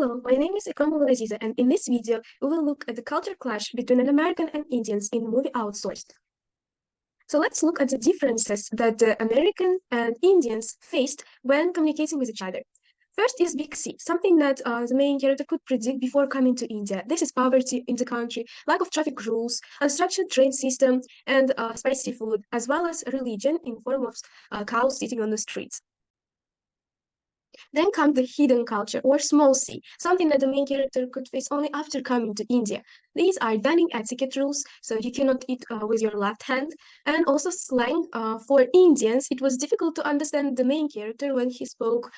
Hello, my name is Ikromova Laziza, and in this video, we will look at the culture clash between an American and Indians in the movie Outsourced. So let's look at the differences that the American and Indians faced when communicating with each other. First is Big C, something that the main character could predict before coming to India. This is poverty in the country, lack of traffic rules, unstructured train system, and spicy food, as well as religion in form of cows sitting on the streets. Then comes the hidden culture, or small c, something that the main character could face only after coming to India. These are dining etiquette rules, so you cannot eat with your left hand, and also slang. For Indians, it was difficult to understand the main character when he spoke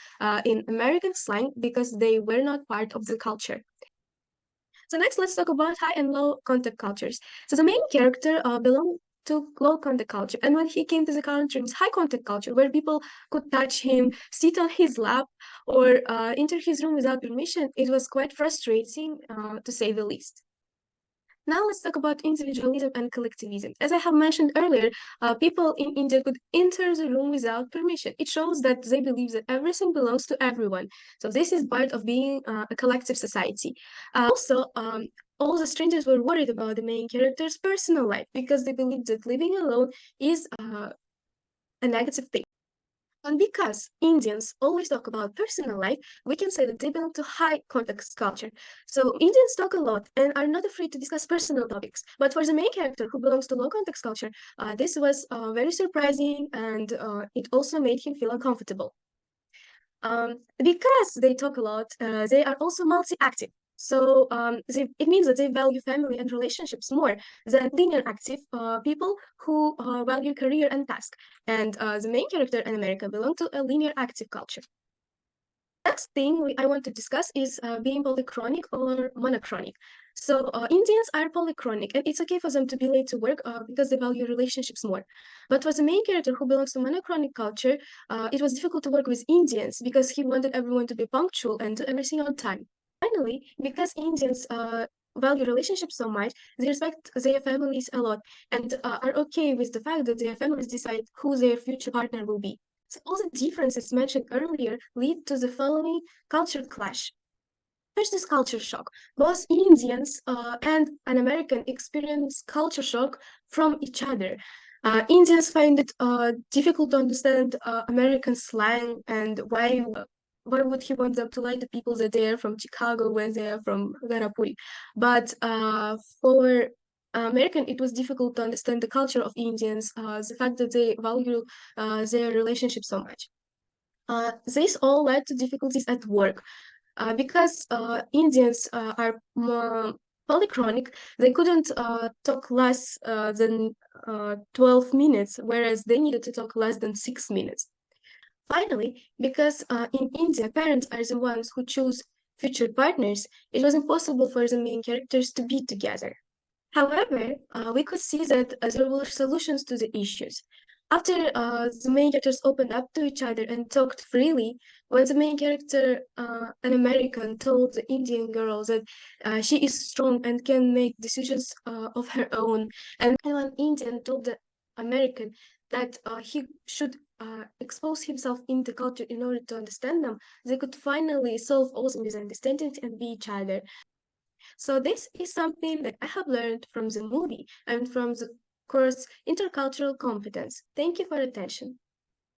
in American slang because they were not part of the culture. So next, let's talk about high and low contact cultures. So the main character belonged to low contact culture, and when he came to the country, it's high contact culture, where people could touch him, sit on his lap, or enter his room without permission. It was quite frustrating, to say the least. Now let's talk about individualism and collectivism. As I have mentioned earlier, people in India could enter the room without permission. It shows that they believe that everything belongs to everyone. So this is part of being a collective society. Also, all the strangers were worried about the main character's personal life because they believed that living alone is a negative thing. And because Indians always talk about personal life, we can say that they belong to high context culture. So Indians talk a lot and are not afraid to discuss personal topics. But for the main character who belongs to low context culture, this was very surprising, and it also made him feel uncomfortable. Because they talk a lot, they are also multi-active. So it means that they value family and relationships more than linear active people who value career and task. And the main character in America belong to a linear active culture. Next thing I want to discuss is being polychronic or monochronic. So Indians are polychronic, and it's okay for them to be late to work because they value relationships more. But for the main character who belongs to monochronic culture, it was difficult to work with Indians because he wanted everyone to be punctual and do everything on time. Finally, because Indians value relationships so much, they respect their families a lot and are okay with the fact that their families decide who their future partner will be. So all the differences mentioned earlier lead to the following culture clash. First is culture shock. Both Indians and an American experience culture shock from each other. Indians find it difficult to understand American slang, and why would he want them to like the people that they are from Chicago when they are from Garapuri? But for American, it was difficult to understand the culture of Indians, the fact that they value their relationship so much. This all led to difficulties at work. Because Indians are more polychronic, they couldn't talk less than 12 minutes, whereas they needed to talk less than 6 minutes. Finally, because in India, parents are the ones who choose future partners, it was impossible for the main characters to be together. However, we could see that there were solutions to the issues. After the main characters opened up to each other and talked freely, when the main character, an American, told the Indian girl that she is strong and can make decisions of her own, and when Indian told the American that he should expose himself in the culture in order to understand them, they could finally solve all the misunderstandings and be each other. So this is something that I have learned from the movie and from the course Intercultural Competence. Thank you for attention.